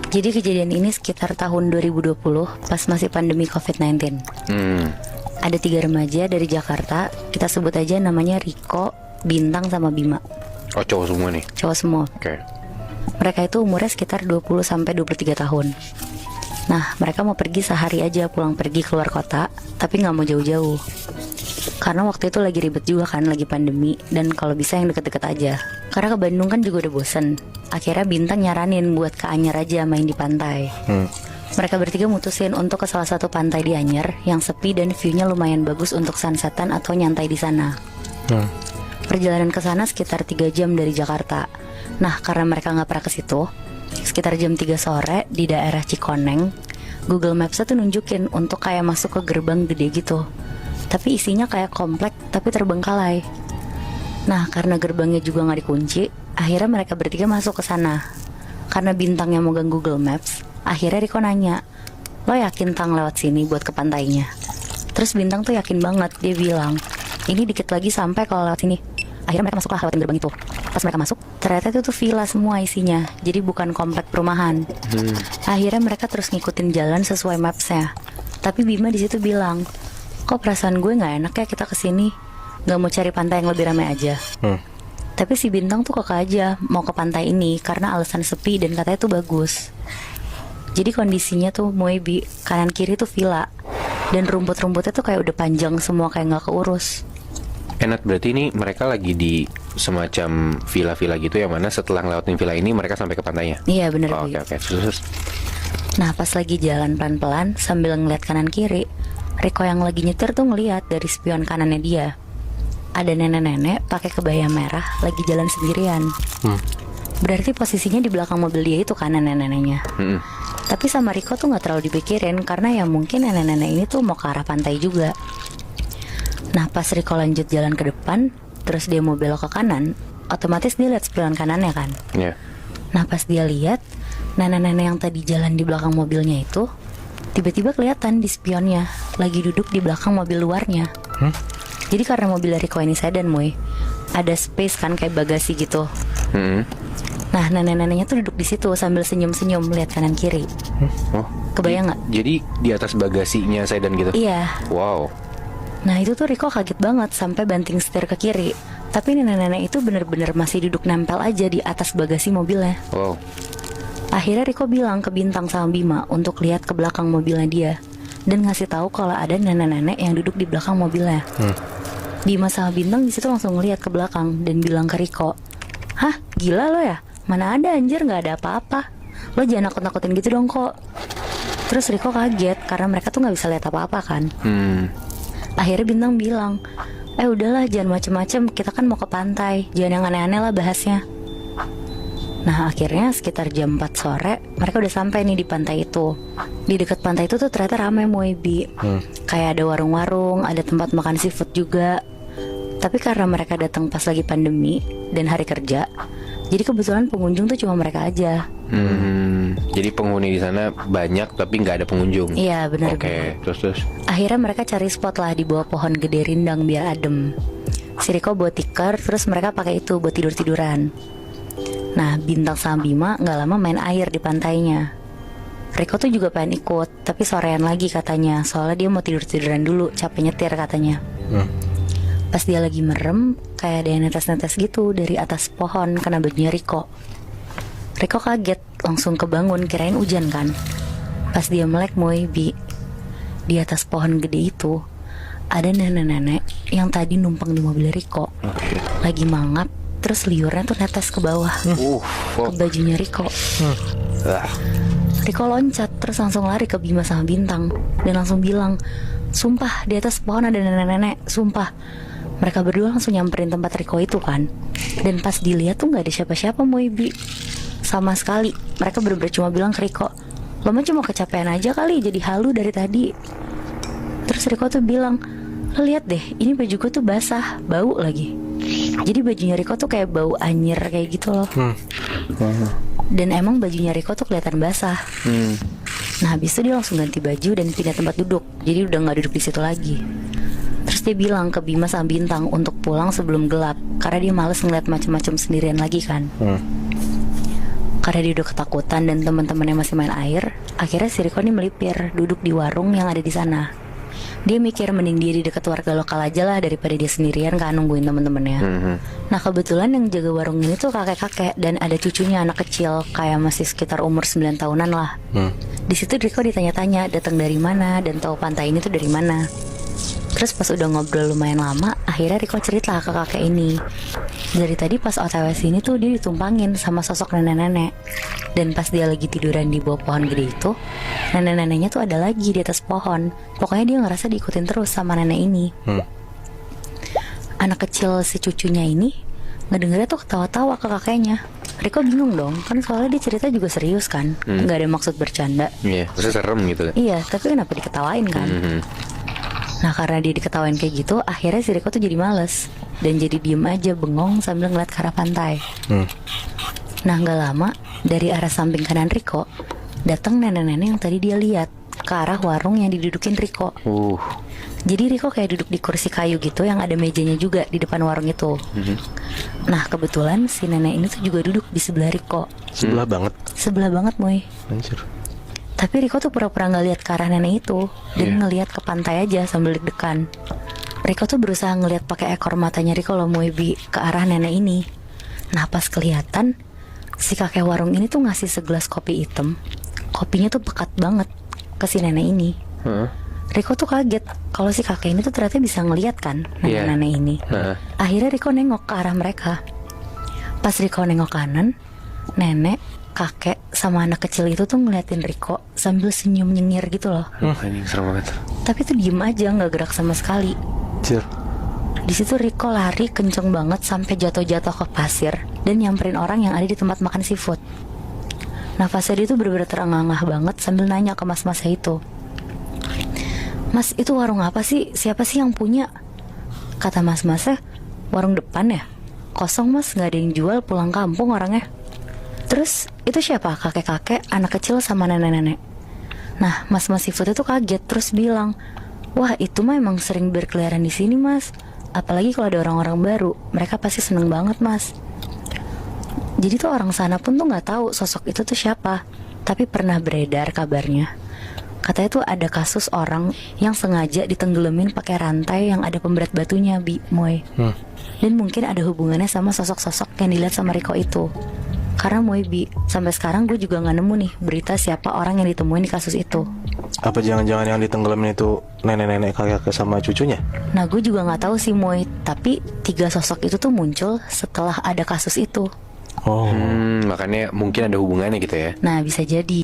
Jadi kejadian ini sekitar tahun 2020 pas masih pandemi COVID-19. Ada 3 remaja dari Jakarta, kita sebut aja namanya Riko, Bintang, sama Bima. Oh, cowok semua nih? Cowok semua. Oke. Mereka itu umurnya sekitar 20-23 tahun. Nah, mereka mau pergi sehari aja, pulang pergi keluar kota, tapi gak mau jauh-jauh. Karena waktu itu lagi ribet juga kan, lagi pandemi, dan kalau bisa yang deket-deket aja. Karena ke Bandung kan juga udah bosen. Akhirnya Bintang nyaranin buat ke Anyer aja main di pantai. Mereka bertiga mutusin untuk ke salah satu pantai di Anyer yang sepi dan view-nya lumayan bagus untuk sunsetan atau nyantai di sana. Perjalanan ke sana sekitar 3 jam dari Jakarta. Nah, karena mereka nggak pernah ke situ, sekitar jam 3 sore di daerah Cikoneng, Google Maps tuh nunjukin untuk kayak masuk ke gerbang gede gitu. Tapi isinya kayak komplek tapi terbengkalai. Nah, karena gerbangnya juga nggak dikunci, akhirnya mereka bertiga masuk ke sana. Karena Bintang yang megang Google Maps, akhirnya Riko nanya, "Lo yakin Tang lewat sini buat ke pantainya?" Terus Bintang tuh yakin banget, dia bilang, "Ini dikit lagi sampai kalau lewat sini." Akhirnya mereka masuklah lewatin gerbang itu. Pas mereka masuk, ternyata itu tuh villa semua isinya, jadi bukan komplek perumahan. Akhirnya mereka terus ngikutin jalan sesuai mapsnya. Tapi Bima di situ bilang, "Kok perasaan gue nggak enak ya kita kesini? Nggak mau cari pantai yang lebih ramai aja." Tapi si Bintang tuh kekeh aja mau ke pantai ini karena alasan sepi dan katanya tuh bagus. Jadi kondisinya tuh Moebi, kanan kiri tuh villa, dan rumput-rumputnya tuh kayak udah panjang semua, kayak nggak keurus. Enak, berarti ini mereka lagi di semacam villa-villa gitu, yang mana setelah ngelewatin villa ini mereka sampai ke pantainya? Iya bener, Oh, Bi. oke. Terus. Nah, pas lagi jalan pelan-pelan sambil ngeliat kanan kiri, Riko yang lagi nyetir tuh ngeliat dari spion kanannya dia, ada nenek-nenek pakai kebaya merah lagi jalan sendirian. Berarti posisinya di belakang mobil dia itu kan nenek-neneknya. Tapi sama Riko tuh nggak terlalu dipikirin karena ya mungkin nenek-nenek ini tuh mau ke arah pantai juga. Nah, pas Riko lanjut jalan ke depan, terus dia mau belok ke kanan, otomatis dia lihat spion kanannya kan. Iya. Nah, pas dia lihat, nenek-nenek yang tadi jalan di belakang mobilnya itu tiba-tiba kelihatan di spionnya lagi duduk di belakang mobil luarnya. Jadi karena mobil Riko ini sedan, Moy, ada space kan kayak bagasi gitu. Nah, nenek-neneknya tuh duduk di situ sambil senyum-senyum lihat kanan kiri. Oh, Kebayang nggak? jadi di atas bagasinya sedan gitu? Iya. Wow. Nah, itu tuh Riko kaget banget sampai banting setir ke kiri. Tapi nenek-nenek itu bener-bener masih duduk nempel aja di atas bagasi mobilnya. Wow. Akhirnya Riko bilang ke Bintang sama Bima untuk lihat ke belakang mobilnya dia dan ngasih tahu kalau ada nenek-nenek yang duduk di belakang mobilnya. Bima sama Bintang di situ langsung ngeliat ke belakang dan bilang ke Riko, "Hah, gila lo ya? Mana ada anjir, nggak ada apa-apa. Lo jangan nakut-nakutin gitu dong kok." Terus Riko kaget karena mereka tuh nggak bisa lihat apa-apa kan. Akhirnya Bintang bilang, "Udahlah, jangan macem-macem, kita kan mau ke pantai, jangan yang aneh-aneh lah bahasnya." Nah, akhirnya sekitar jam 4 sore mereka udah sampai nih di pantai itu. Di dekat pantai itu tuh ternyata ramai, Moebi. Kayak ada warung-warung, ada tempat makan seafood juga. Tapi karena mereka datang pas lagi pandemi dan hari kerja, jadi kebetulan pengunjung tuh cuma mereka aja. Jadi penghuni di sana banyak tapi nggak ada pengunjung. Iya benar. Oke, terus. Akhirnya mereka cari spot lah di bawah pohon gede rindang biar adem. Si Riko bawa tikar, terus mereka pakai itu buat tidur-tiduran. Nah, Bintang sama Bima gak lama main air di pantainya. Riko tuh juga pengen ikut, tapi sorean lagi katanya, soalnya dia mau tidur-tiduran dulu, capek nyetir katanya. Pas dia lagi merem, kayak ada yang netes-netes gitu dari atas pohon kena bajunya Riko. Riko kaget, langsung kebangun, kirain hujan kan. Pas dia melek, Moebi, di atas pohon gede itu ada nenek-nenek yang tadi numpang di mobil Riko, lagi mangap, terus liurnya tuh netes ke bawah, ke bajunya Riko. Riko loncat, terus langsung lari ke Bima sama Bintang dan langsung bilang, "Sumpah, di atas pohon ada nenek-nenek, sumpah." Mereka berdua langsung nyamperin tempat Riko itu kan. Dan pas dilihat tuh gak ada siapa-siapa, Moebi, sama sekali. Mereka bener-bener cuma bilang ke Riko, "Lo mah cuma kecapean aja kali, jadi halu dari tadi." Terus Riko tuh bilang, "Lo lihat deh, ini baju gue tuh basah, bau lagi." Jadi bajunya Riko tuh kayak bau anyir kayak gitu loh. Dan emang bajunya Riko tuh kelihatan basah. Nah, habis itu dia langsung ganti baju dan pindah tempat duduk. Jadi udah gak duduk di situ lagi. Terus dia bilang ke Bima sama Bintang untuk pulang sebelum gelap, karena dia males ngeliat macam-macam sendirian lagi kan. Karena dia udah ketakutan dan teman-temannya masih main air, akhirnya si Riko ini melipir duduk di warung yang ada di sana. Dia mikir mending dia di dekat warga lokal aja lah daripada dia sendirian kan nungguin temen-temennya. Nah kebetulan yang jaga warung ini tuh kakek-kakek dan ada cucunya anak kecil kayak masih sekitar umur 9 tahunan lah. Di situ Riko ditanya-tanya datang dari mana dan tahu pantai ini tuh dari mana. Terus pas udah ngobrol lumayan lama, akhirnya Riko cerita ke kakek ini. Dari tadi pas OTW sini tuh dia ditumpangin sama sosok nenek-nenek. Dan pas dia lagi tiduran di bawah pohon gede itu, nenek-neneknya tuh ada lagi di atas pohon. Pokoknya dia ngerasa diikutin terus sama nenek ini. Anak kecil si cucunya ini ngedengernya tuh ketawa-tawa ke kakeknya. Riko bingung dong, kan soalnya dia cerita juga serius kan, nggak ada maksud bercanda. Iya, terus serem gitu. Iya, tapi kenapa diketawain kan? Nah karena dia diketawain kayak gitu, akhirnya si Riko tuh jadi males dan jadi diem aja bengong sambil ngeliat ke arah pantai. Nah gak lama, dari arah samping kanan Riko datang nenek-nenek yang tadi dia lihat ke arah warung yang didudukin Riko. Jadi Riko kayak duduk di kursi kayu gitu yang ada mejanya juga di depan warung itu. Nah kebetulan si nenek ini tuh juga duduk di sebelah Riko. Sebelah banget. Sebelah banget Moy. Anjir. Tapi Riko tuh pura-pura gak lihat ke arah nenek itu dan ngelihat ke pantai aja sambil deg-degan. Riko tuh berusaha ngelihat pakai ekor matanya Riko loh Moebi ke arah nenek ini. Nah pas kelihatan si kakek warung ini tuh ngasih segelas kopi hitam. Kopinya tuh pekat banget ke si nenek ini. Riko tuh kaget kalau si kakek ini tuh ternyata bisa ngelihat kan nenek-nenek ini. Akhirnya Riko nengok ke arah mereka. Pas Riko nengok kanan, nenek, kakek sama anak kecil itu tuh ngeliatin Riko sambil senyum nyengir gitu loh. Anjing serem banget. Tapi tuh diem aja nggak gerak sama sekali. Anjir. Di situ Riko lari kenceng banget sampai jatuh-jatuh ke pasir dan nyamperin orang yang ada di tempat makan seafood. Nafasnya dia tuh bener-bener terengah-engah banget sambil nanya ke mas-masnya itu. Mas itu warung apa sih? Siapa sih yang punya? Kata mas-masnya, warung depan ya? Kosong mas, nggak ada yang jual, pulang kampung orangnya. Terus itu siapa? Kakek-kakek, anak kecil sama nenek-nenek. Nah mas-mas seafood itu kaget terus bilang, wah itu mah emang sering berkeliaran di sini mas. Apalagi kalau ada orang-orang baru, mereka pasti seneng banget mas. Jadi tuh orang sana pun tuh nggak tahu sosok itu tuh siapa, tapi pernah beredar kabarnya. Katanya tuh ada kasus orang yang sengaja ditenggelamin pakai rantai yang ada pemberat batunya, Moy. Dan mungkin ada hubungannya sama sosok-sosok yang dilihat sama Riko itu. Karena Moebi, sampai sekarang gue juga gak nemu nih berita siapa orang yang ditemuin di kasus itu. Apa jangan-jangan yang ditenggelamin itu nenek-nenek kakek sama cucunya? Nah gue juga gak tahu sih Moy, tapi 3 sosok itu tuh muncul setelah ada kasus itu. Oh. Makanya mungkin ada hubungannya gitu ya. Nah bisa jadi.